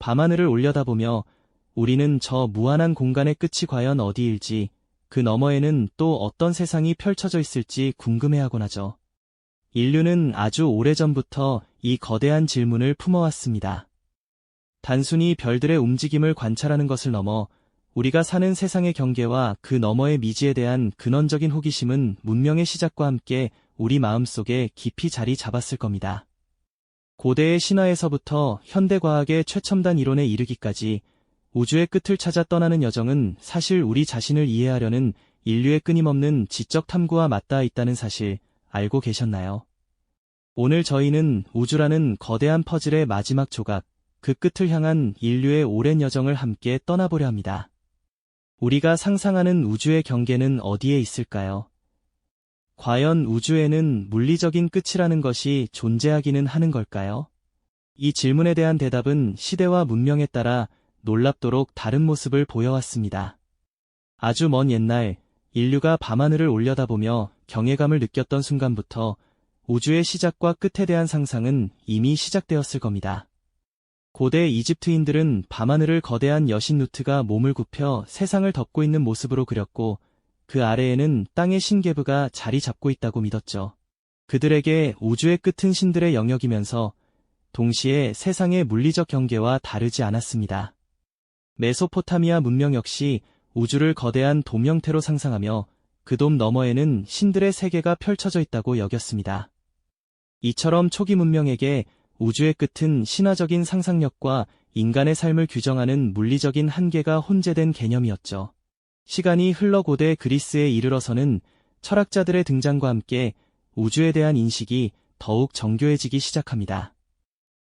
밤하늘을 올려다보며 우리는 저 무한한 공간의 끝이 과연 어디일지, 그 너머에는 또 어떤 세상이 펼쳐져 있을지 궁금해하곤 하죠. 인류는 아주 오래전부터 이 거대한 질문을 품어왔습니다. 단순히 별들의 움직임을 관찰하는 것을 넘어 우리가 사는 세상의 경계와 그 너머의 미지에 대한 근원적인 호기심은 문명의 시작과 함께 우리 마음속에 깊이 자리 잡았을 겁니다. 고대의 신화에서부터 현대과학의 최첨단 이론에 이르기까지 우주의 끝을 찾아 떠나는 여정은 사실 우리 자신을 이해하려는 인류의 끊임없는 지적 탐구와 맞닿아 있다는 사실 알고 계셨나요? 오늘 저희는 우주라는 거대한 퍼즐의 마지막 조각, 그 끝을 향한 인류의 오랜 여정을 함께 떠나보려 합니다. 우리가 상상하는 우주의 경계는 어디에 있을까요? 과연 우주에는 물리적인 끝이라는 것이 존재하기는 하는 걸까요? 이 질문에 대한 대답은 시대와 문명에 따라 놀랍도록 다른 모습을 보여왔습니다. 아주 먼 옛날, 인류가 밤하늘을 올려다보며 경외감을 느꼈던 순간부터 우주의 시작과 끝에 대한 상상은 이미 시작되었을 겁니다. 고대 이집트인들은 밤하늘을 거대한 여신 누트가 몸을 굽혀 세상을 덮고 있는 모습으로 그렸고, 그 아래에는 땅의 신게브가 자리 잡고 있다고 믿었죠. 그들에게 우주의 끝은 신들의 영역이면서 동시에 세상의 물리적 경계와 다르지 않았습니다. 메소포타미아 문명 역시 우주를 거대한 돔 형태로 상상하며 그 돔 너머에는 신들의 세계가 펼쳐져 있다고 여겼습니다. 이처럼 초기 문명에게 우주의 끝은 신화적인 상상력과 인간의 삶을 규정하는 물리적인 한계가 혼재된 개념이었죠. 시간이 흘러 고대 그리스에 이르러서는 철학자들의 등장과 함께 우주에 대한 인식이 더욱 정교해지기 시작합니다.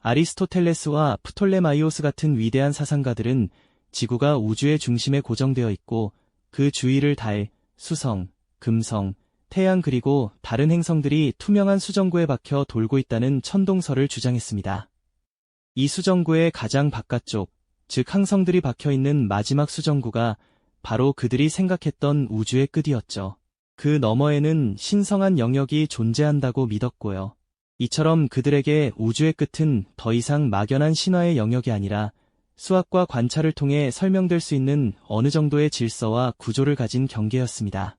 아리스토텔레스와 프톨레마이오스 같은 위대한 사상가들은 지구가 우주의 중심에 고정되어 있고 그 주위를 달, 수성, 금성, 태양 그리고 다른 행성들이 투명한 수정구에 박혀 돌고 있다는 천동설을 주장했습니다. 이 수정구의 가장 바깥쪽, 즉 항성들이 박혀 있는 마지막 수정구가 바로 그들이 생각했던 우주의 끝이었죠. 그 너머에는 신성한 영역이 존재한다고 믿었고요. 이처럼 그들에게 우주의 끝은 더 이상 막연한 신화의 영역이 아니라 수학과 관찰을 통해 설명될 수 있는 어느 정도의 질서와 구조를 가진 경계였습니다.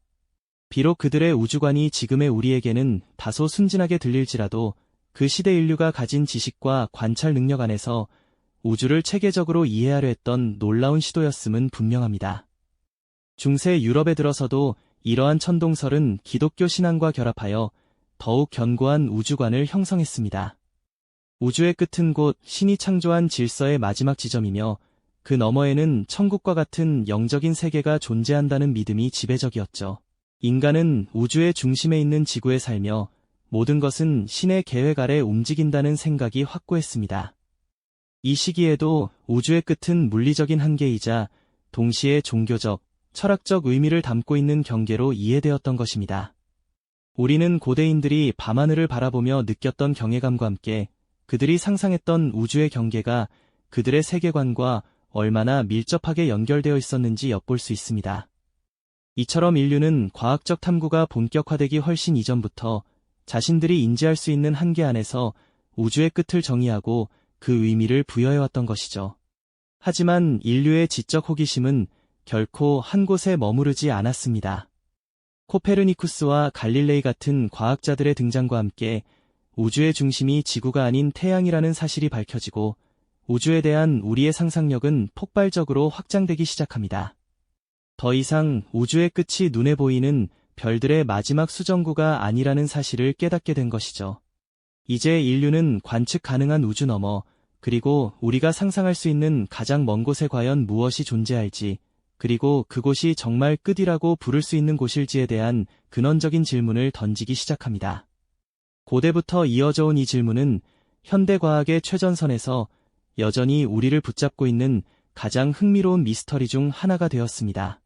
비록 그들의 우주관이 지금의 우리에게는 다소 순진하게 들릴지라도 그 시대 인류가 가진 지식과 관찰 능력 안에서 우주를 체계적으로 이해하려 했던 놀라운 시도였음은 분명합니다. 중세 유럽에 들어서도 이러한 천동설은 기독교 신앙과 결합하여 더욱 견고한 우주관을 형성했습니다. 우주의 끝은 곧 신이 창조한 질서의 마지막 지점이며 그 너머에는 천국과 같은 영적인 세계가 존재한다는 믿음이 지배적이었죠. 인간은 우주의 중심에 있는 지구에 살며 모든 것은 신의 계획 아래 움직인다는 생각이 확고했습니다. 이 시기에도 우주의 끝은 물리적인 한계이자 동시에 종교적, 철학적 의미를 담고 있는 경계로 이해되었던 것입니다. 우리는 고대인들이 밤하늘을 바라보며 느꼈던 경외감과 함께 그들이 상상했던 우주의 경계가 그들의 세계관과 얼마나 밀접하게 연결되어 있었는지 엿볼 수 있습니다. 이처럼 인류는 과학적 탐구가 본격화되기 훨씬 이전부터 자신들이 인지할 수 있는 한계 안에서 우주의 끝을 정의하고 그 의미를 부여해왔던 것이죠. 하지만 인류의 지적 호기심은 결코 한 곳에 머무르지 않았습니다. 코페르니쿠스와 갈릴레이 같은 과학자들의 등장과 함께 우주의 중심이 지구가 아닌 태양이라는 사실이 밝혀지고 우주에 대한 우리의 상상력은 폭발적으로 확장되기 시작합니다. 더 이상 우주의 끝이 눈에 보이는 별들의 마지막 수정구가 아니라는 사실을 깨닫게 된 것이죠. 이제 인류는 관측 가능한 우주 너머, 그리고 우리가 상상할 수 있는 가장 먼 곳에 과연 무엇이 존재할지, 그리고 그곳이 정말 끝이라고 부를 수 있는 곳일지에 대한 근원적인 질문을 던지기 시작합니다. 고대부터 이어져 온 이 질문은 현대과학의 최전선에서 여전히 우리를 붙잡고 있는 가장 흥미로운 미스터리 중 하나가 되었습니다.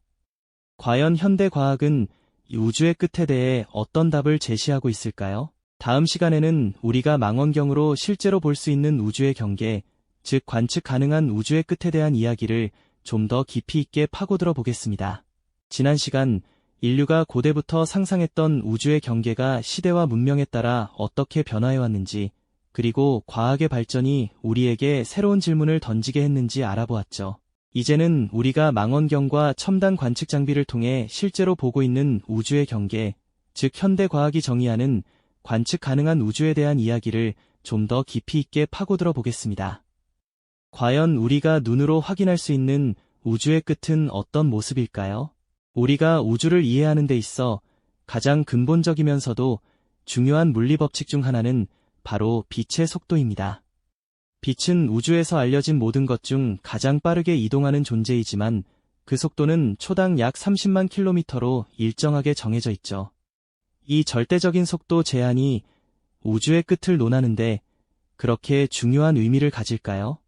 과연 현대과학은 우주의 끝에 대해 어떤 답을 제시하고 있을까요? 다음 시간에는 우리가 망원경으로 실제로 볼 수 있는 우주의 경계, 즉 관측 가능한 우주의 끝에 대한 이야기를 좀 더 깊이 있게 파고들어 보겠습니다. 지난 시간 인류가 고대부터 상상했던 우주의 경계가 시대와 문명에 따라 어떻게 변화해왔는지, 그리고 과학의 발전이 우리에게 새로운 질문을 던지게 했는지 알아보았죠. 이제는 우리가 망원경과 첨단 관측 장비를 통해 실제로 보고 있는 우주의 경계, 즉 현대 과학이 정의하는 관측 가능한 우주에 대한 이야기를 좀 더 깊이 있게 파고들어 보겠습니다. 과연 우리가 눈으로 확인할 수 있는 우주의 끝은 어떤 모습일까요? 우리가 우주를 이해하는 데 있어 가장 근본적이면서도 중요한 물리 법칙 중 하나는 바로 빛의 속도입니다. 빛은 우주에서 알려진 모든 것 중 가장 빠르게 이동하는 존재이지만 그 속도는 초당 약 30만 킬로미터로 일정하게 정해져 있죠. 이 절대적인 속도 제한이 우주의 끝을 논하는데 그렇게 중요한 의미를 가질까요?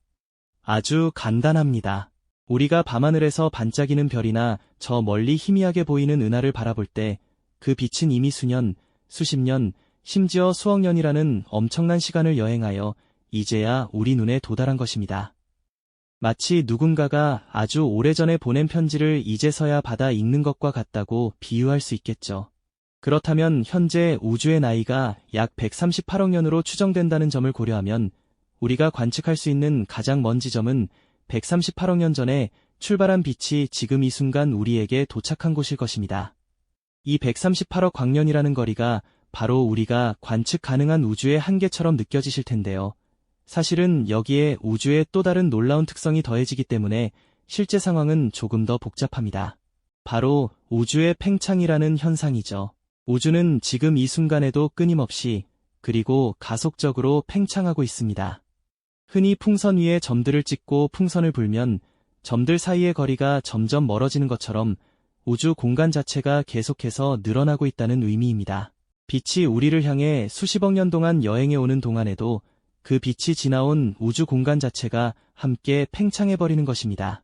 아주 간단합니다. 우리가 밤하늘에서 반짝이는 별이나 저 멀리 희미하게 보이는 은하를 바라볼 때 그 빛은 이미 수년, 수십 년, 심지어 수억 년이라는 엄청난 시간을 여행하여 이제야 우리 눈에 도달한 것입니다. 마치 누군가가 아주 오래전에 보낸 편지를 이제서야 받아 읽는 것과 같다고 비유할 수 있겠죠. 그렇다면 현재 우주의 나이가 약 138억 년으로 추정된다는 점을 고려하면 우리가 관측할 수 있는 가장 먼 지점은 138억 년 전에 출발한 빛이 지금 이 순간 우리에게 도착한 곳일 것입니다. 이 138억 광년이라는 거리가 바로 우리가 관측 가능한 우주의 한계처럼 느껴지실 텐데요. 사실은 여기에 우주의 또 다른 놀라운 특성이 더해지기 때문에 실제 상황은 조금 더 복잡합니다. 바로 우주의 팽창이라는 현상이죠. 우주는 지금 이 순간에도 끊임없이 그리고 가속적으로 팽창하고 있습니다. 흔히 풍선 위에 점들을 찍고 풍선을 불면 점들 사이의 거리가 점점 멀어지는 것처럼 우주 공간 자체가 계속해서 늘어나고 있다는 의미입니다. 빛이 우리를 향해 수십억 년 동안 여행해 오는 동안에도 그 빛이 지나온 우주 공간 자체가 함께 팽창해버리는 것입니다.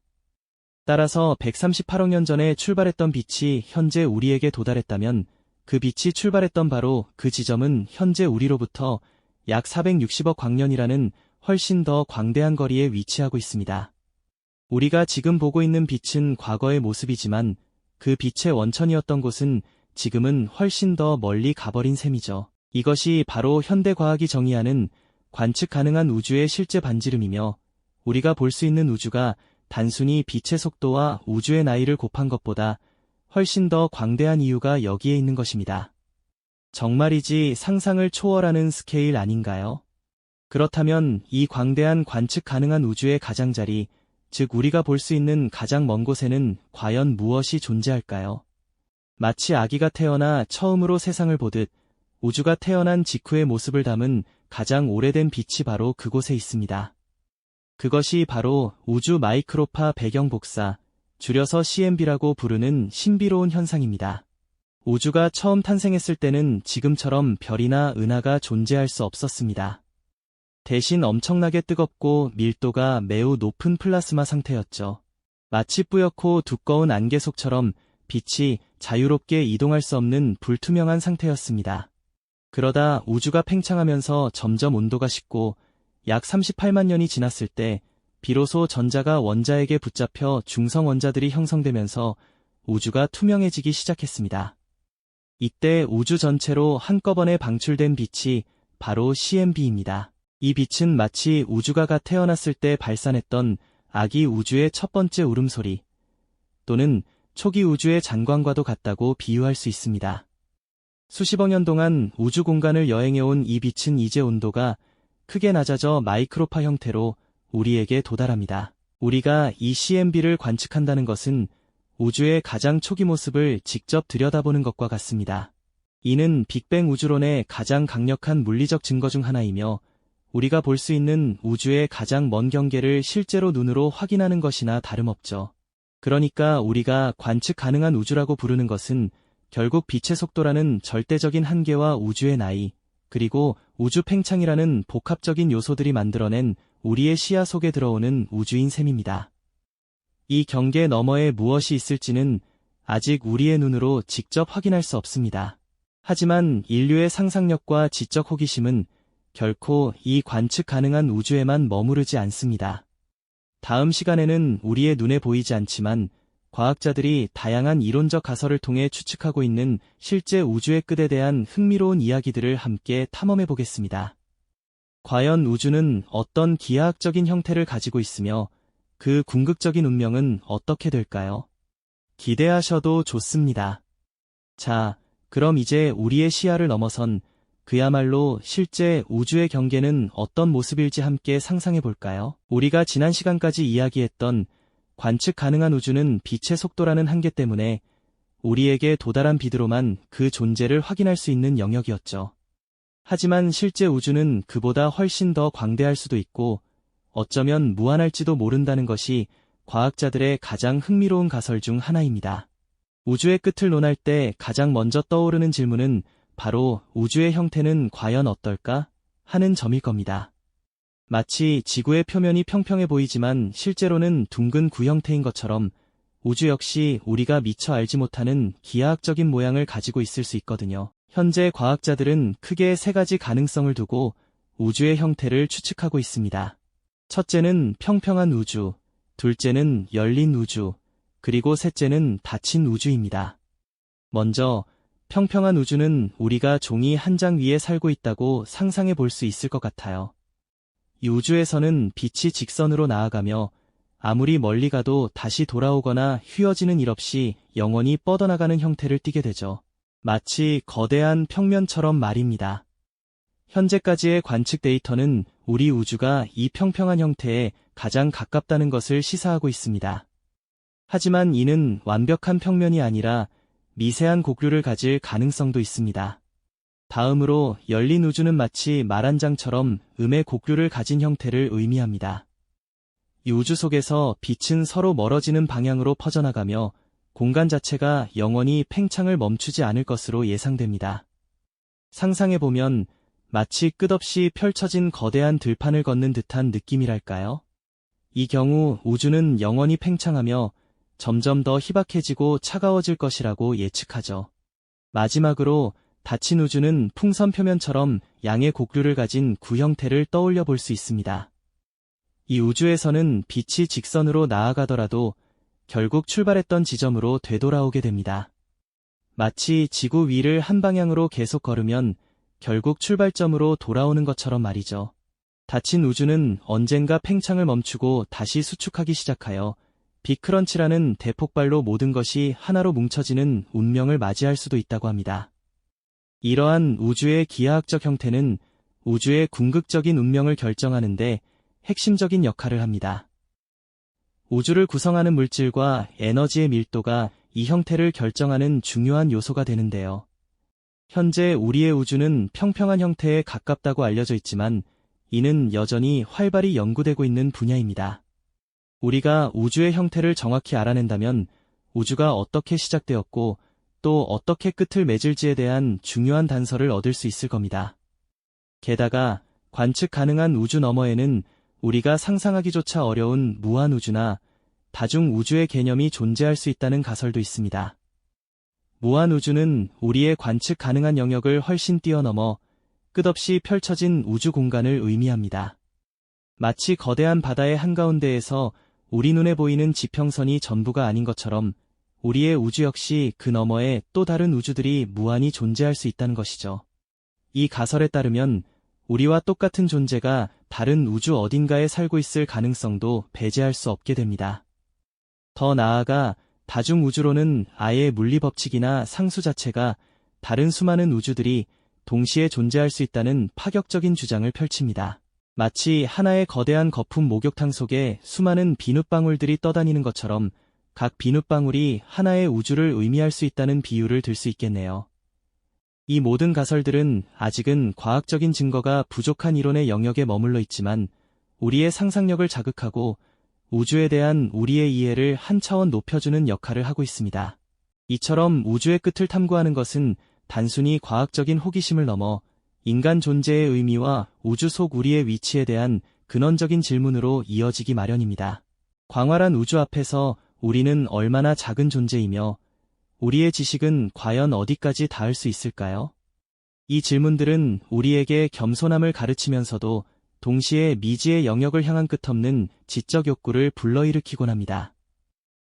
따라서 138억 년 전에 출발했던 빛이 현재 우리에게 도달했다면 그 빛이 출발했던 바로 그 지점은 현재 우리로부터 약 460억 광년이라는 훨씬 더 광대한 거리에 위치하고 있습니다. 우리가 지금 보고 있는 빛은 과거의 모습이지만 그 빛의 원천이었던 곳은 지금은 훨씬 더 멀리 가버린 셈이죠. 이것이 바로 현대 과학이 정의하는 관측 가능한 우주의 실제 반지름이며 우리가 볼 수 있는 우주가 단순히 빛의 속도와 우주의 나이를 곱한 것보다 훨씬 더 광대한 이유가 여기에 있는 것입니다. 정말이지 상상을 초월하는 스케일 아닌가요? 그렇다면 이 광대한 관측 가능한 우주의 가장자리, 즉 우리가 볼 수 있는 가장 먼 곳에는 과연 무엇이 존재할까요? 마치 아기가 태어나 처음으로 세상을 보듯 우주가 태어난 직후의 모습을 담은 가장 오래된 빛이 바로 그곳에 있습니다. 그것이 바로 우주 마이크로파 배경 복사, 줄여서 CMB라고 부르는 신비로운 현상입니다. 우주가 처음 탄생했을 때는 지금처럼 별이나 은하가 존재할 수 없었습니다. 대신 엄청나게 뜨겁고 밀도가 매우 높은 플라스마 상태였죠. 마치 뿌옇고 두꺼운 안개 속처럼 빛이 자유롭게 이동할 수 없는 불투명한 상태였습니다. 그러다 우주가 팽창하면서 점점 온도가 식고 약 38만 년이 지났을 때 비로소 전자가 원자에게 붙잡혀 중성 원자들이 형성되면서 우주가 투명해지기 시작했습니다. 이때 우주 전체로 한꺼번에 방출된 빛이 바로 CMB입니다. 이 빛은 마치 우주가 갓 태어났을 때 발산했던 아기 우주의 첫 번째 울음소리 또는 초기 우주의 잔광과도 같다고 비유할 수 있습니다. 수십억 년 동안 우주 공간을 여행해온 이 빛은 이제 온도가 크게 낮아져 마이크로파 형태로 우리에게 도달합니다. 우리가 이 CMB를 관측한다는 것은 우주의 가장 초기 모습을 직접 들여다보는 것과 같습니다. 이는 빅뱅 우주론의 가장 강력한 물리적 증거 중 하나이며 우리가 볼 수 있는 우주의 가장 먼 경계를 실제로 눈으로 확인하는 것이나 다름없죠. 그러니까 우리가 관측 가능한 우주라고 부르는 것은 결국 빛의 속도라는 절대적인 한계와 우주의 나이, 그리고 우주 팽창이라는 복합적인 요소들이 만들어낸 우리의 시야 속에 들어오는 우주인 셈입니다. 이 경계 너머에 무엇이 있을지는 아직 우리의 눈으로 직접 확인할 수 없습니다. 하지만 인류의 상상력과 지적 호기심은 결코 이 관측 가능한 우주에만 머무르지 않습니다. 다음 시간에는 우리의 눈에 보이지 않지만 과학자들이 다양한 이론적 가설을 통해 추측하고 있는 실제 우주의 끝에 대한 흥미로운 이야기들을 함께 탐험해 보겠습니다. 과연 우주는 어떤 기하학적인 형태를 가지고 있으며 그 궁극적인 운명은 어떻게 될까요? 기대하셔도 좋습니다. 자, 그럼 이제 우리의 시야를 넘어선 그야말로 실제 우주의 경계는 어떤 모습일지 함께 상상해 볼까요? 우리가 지난 시간까지 이야기했던 관측 가능한 우주는 빛의 속도라는 한계 때문에 우리에게 도달한 빛으로만 그 존재를 확인할 수 있는 영역이었죠. 하지만 실제 우주는 그보다 훨씬 더 광대할 수도 있고 어쩌면 무한할지도 모른다는 것이 과학자들의 가장 흥미로운 가설 중 하나입니다. 우주의 끝을 논할 때 가장 먼저 떠오르는 질문은 바로 우주의 형태는 과연 어떨까? 하는 점일 겁니다. 마치 지구의 표면이 평평해 보이지만 실제로는 둥근 구 형태인 것처럼 우주 역시 우리가 미처 알지 못하는 기하학적인 모양을 가지고 있을 수 있거든요. 현재 과학자들은 크게 세 가지 가능성을 두고 우주의 형태를 추측하고 있습니다. 첫째는 평평한 우주, 둘째는 열린 우주, 그리고 셋째는 닫힌 우주입니다. 먼저 평평한 우주는 우리가 종이 한 장 위에 살고 있다고 상상해 볼 수 있을 것 같아요. 이 우주에서는 빛이 직선으로 나아가며 아무리 멀리 가도 다시 돌아오거나 휘어지는 일 없이 영원히 뻗어나가는 형태를 띠게 되죠. 마치 거대한 평면처럼 말입니다. 현재까지의 관측 데이터는 우리 우주가 이 평평한 형태에 가장 가깝다는 것을 시사하고 있습니다. 하지만 이는 완벽한 평면이 아니라 미세한 곡류를 가질 가능성도 있습니다. 다음으로 열린 우주는 마치 말 한 장처럼 음의 곡류를 가진 형태를 의미합니다. 이 우주 속에서 빛은 서로 멀어지는 방향으로 퍼져나가며 공간 자체가 영원히 팽창을 멈추지 않을 것으로 예상됩니다. 상상해보면 마치 끝없이 펼쳐진 거대한 들판을 걷는 듯한 느낌이랄까요? 이 경우 우주는 영원히 팽창하며 점점 더 희박해지고 차가워질 것이라고 예측하죠. 마지막으로 닫힌 우주는 풍선 표면처럼 양의 곡류를 가진 구 형태를 떠올려 볼 수 있습니다. 이 우주에서는 빛이 직선으로 나아가더라도 결국 출발했던 지점으로 되돌아오게 됩니다. 마치 지구 위를 한 방향으로 계속 걸으면 결국 출발점으로 돌아오는 것처럼 말이죠. 닫힌 우주는 언젠가 팽창을 멈추고 다시 수축하기 시작하여 빅크런치라는 대폭발로 모든 것이 하나로 뭉쳐지는 운명을 맞이할 수도 있다고 합니다. 이러한 우주의 기하학적 형태는 우주의 궁극적인 운명을 결정하는데 핵심적인 역할을 합니다. 우주를 구성하는 물질과 에너지의 밀도가 이 형태를 결정하는 중요한 요소가 되는데요. 현재 우리의 우주는 평평한 형태에 가깝다고 알려져 있지만 이는 여전히 활발히 연구되고 있는 분야입니다. 우리가 우주의 형태를 정확히 알아낸다면 우주가 어떻게 시작되었고 또 어떻게 끝을 맺을지에 대한 중요한 단서를 얻을 수 있을 겁니다. 게다가 관측 가능한 우주 너머에는 우리가 상상하기조차 어려운 무한우주나 다중우주의 개념이 존재할 수 있다는 가설도 있습니다. 무한우주는 우리의 관측 가능한 영역을 훨씬 뛰어넘어 끝없이 펼쳐진 우주 공간을 의미합니다. 마치 거대한 바다의 한가운데에서 우리 눈에 보이는 지평선이 전부가 아닌 것처럼 우리의 우주 역시 그 너머에 또 다른 우주들이 무한히 존재할 수 있다는 것이죠. 이 가설에 따르면 우리와 똑같은 존재가 다른 우주 어딘가에 살고 있을 가능성도 배제할 수 없게 됩니다. 더 나아가 다중우주로는 아예 물리법칙이나 상수 자체가 다른 수많은 우주들이 동시에 존재할 수 있다는 파격적인 주장을 펼칩니다. 마치 하나의 거대한 거품 목욕탕 속에 수많은 비눗방울들이 떠다니는 것처럼 각 비눗방울이 하나의 우주를 의미할 수 있다는 비유를 들 수 있겠네요. 이 모든 가설들은 아직은 과학적인 증거가 부족한 이론의 영역에 머물러 있지만 우리의 상상력을 자극하고 우주에 대한 우리의 이해를 한 차원 높여주는 역할을 하고 있습니다. 이처럼 우주의 끝을 탐구하는 것은 단순히 과학적인 호기심을 넘어 인간 존재의 의미와 우주 속 우리의 위치에 대한 근원적인 질문으로 이어지기 마련입니다. 광활한 우주 앞에서 우리는 얼마나 작은 존재이며 우리의 지식은 과연 어디까지 닿을 수 있을까요? 이 질문들은 우리에게 겸손함을 가르치면서도 동시에 미지의 영역을 향한 끝없는 지적 욕구를 불러일으키곤 합니다.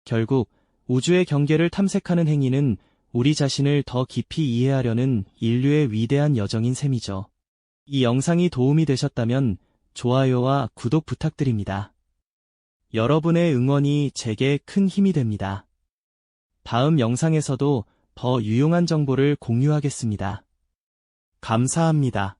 결국 우주의 경계를 탐색하는 행위는 우리 자신을 더 깊이 이해하려는 인류의 위대한 여정인 셈이죠. 이 영상이 도움이 되셨다면 좋아요와 구독 부탁드립니다. 여러분의 응원이 제게 큰 힘이 됩니다. 다음 영상에서도 더 유용한 정보를 공유하겠습니다. 감사합니다.